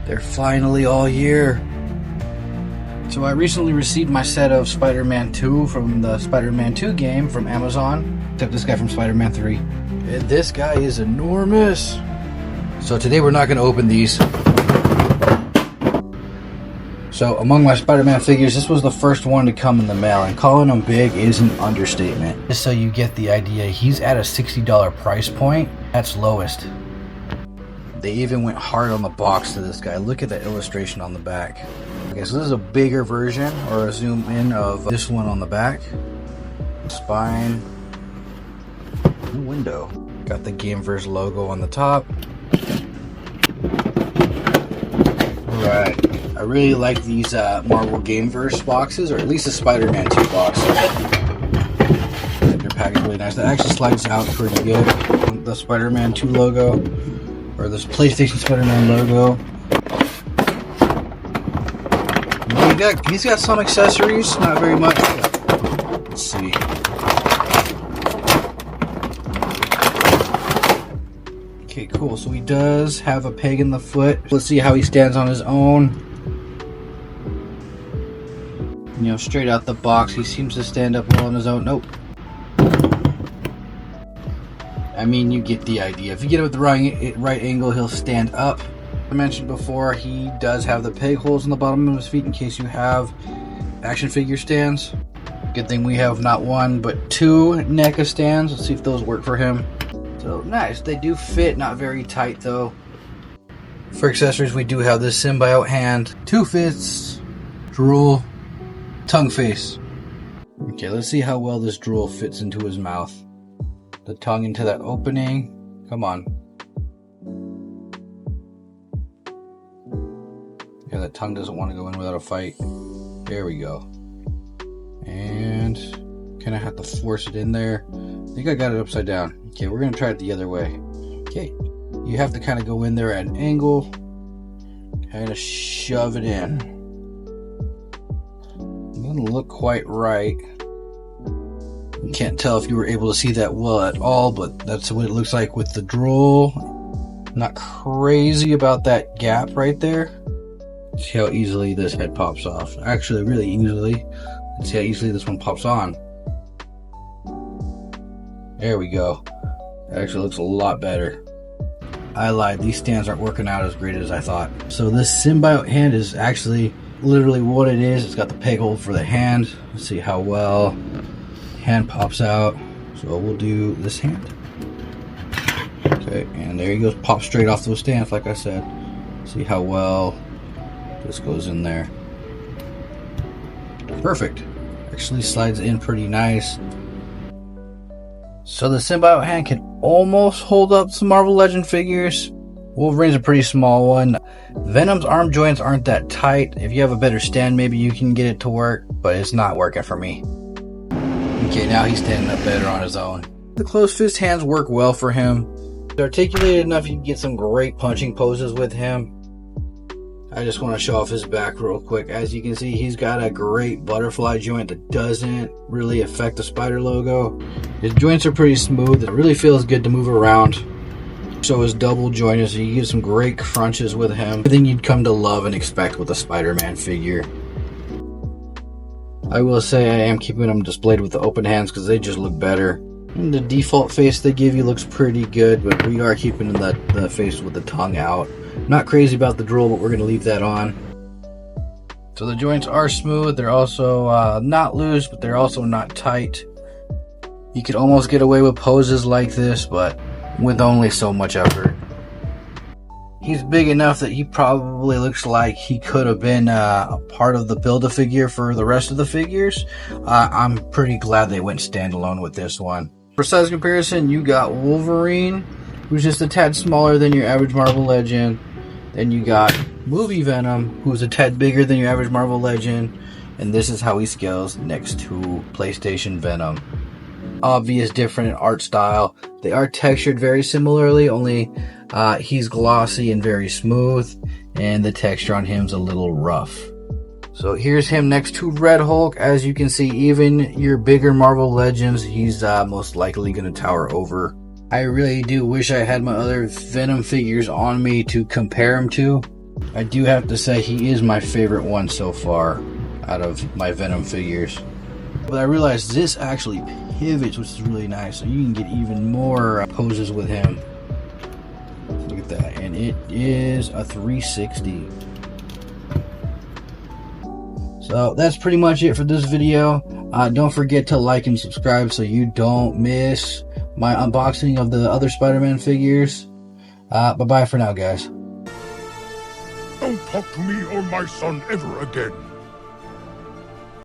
They're finally all here. So I recently received my set of Spider-Man 2 from the Spider-Man 2 game from Amazon. Except this guy from Spider-Man 3. And this guy is enormous. So today we're not going to open these. So among my Spider-Man figures, this was the first one to come in the mail. And calling him big is an understatement. Just so you get the idea, he's at a $60 price point. That's lowest. They even went hard on the box to this guy. Look at the illustration on the back. Okay, so this is a bigger version, or a zoom in of this one on the back. Spine. Window. Got the Gameverse logo on the top. Alright. I really like these Marvel Gameverse boxes, or at least the Spider-Man 2 box. They're packaged really nice. That actually slides out pretty good. The Spider-Man 2 logo, or this PlayStation Spider-Man logo. He's got some accessories, not very much. Let's see. Okay, cool. So he does have a peg in the foot. Let's see how he stands on his own. You know, straight out the box, he seems to stand up well on his own. Nope. I mean, you get the idea. If you get it with the right angle, he'll stand up. I mentioned before, he does have the peg holes in the bottom of his feet in case you have action figure stands. Good thing we have not one, but two NECA stands. Let's see if those work for him. So, nice. They do fit, not very tight though. For accessories, we do have this symbiote hand, two fists, drool, tongue face. Okay, let's see how well this drool fits into his mouth. The tongue into that opening. Come on. Yeah, that tongue doesn't want to go in without a fight. There we go. And kind of have to force it in there. I think I got it upside down. Okay, we're going to try it the other way. Okay, you have to kind of go in there at an angle. Kind of shove it in. It doesn't look quite right. You can't tell if you were able to see that well at all, but that's what it looks like with the drool. Not crazy about that gap right there. See how easily this head pops off. Actually, really easily. Let's see how easily this one pops on. There we go. It actually looks a lot better. I lied. These stands aren't working out as great as I thought. So this symbiote hand is actually literally what it is. It's got the peg hole for the hand. Let's see how well hand pops out. So we'll do this hand. Okay, and there he goes. Pops straight off those stands like I said. See how well this goes in there. Perfect. Actually slides in pretty nice. So the symbiote hand can almost hold up some Marvel Legend figures. Wolverine's a pretty small one. Venom's arm joints aren't that tight. If you have a better stand, maybe you can get it to work, but it's not working for me. Okay, now he's standing up better on his own. The closed fist hands work well for him. They're articulated enough you can get some great punching poses with him. I just want to show off his back real quick. As you can see, he's got a great butterfly joint that doesn't really affect the spider logo. His joints are pretty smooth. It really feels good to move around. So his double jointed, so you get some great crunches with him. Everything you'd come to love and expect with a Spider-Man figure. I will say I am keeping them displayed with the open hands because they just look better. And the default face they give you looks pretty good, but we are keeping the face with the tongue out. Not crazy about the drool, but we're going to leave that on. So the joints are smooth. They're also not loose, but they're also not tight. You could almost get away with poses like this, but with only so much effort. He's big enough that he probably looks like he could have been a part of the Build-A-Figure for the rest of the figures. I'm pretty glad they went standalone with this one. For size comparison, you got Wolverine, who's just a tad smaller than your average Marvel Legend. Then you got movie Venom, who's a tad bigger than your average Marvel Legend. And this is how he scales next to PlayStation Venom. Obvious different in art style. They are textured very similarly, only he's glossy and very smooth, and the texture on him's a little rough. So here's him next to Red Hulk. As you can see, even your bigger Marvel Legends, he's most likely going to tower over. I really do wish I had my other Venom figures on me to compare him to. I do have to say he is my favorite one so far out of my Venom figures. But I realized this actually pivots, which is really nice, so you can get even more poses with him. Look at that, and it is a 360. So that's pretty much it for this video. Don't forget to like and subscribe so you don't miss my unboxing of the other Spider-Man figures. Bye-bye for now, guys. Don't talk to me or my son ever again.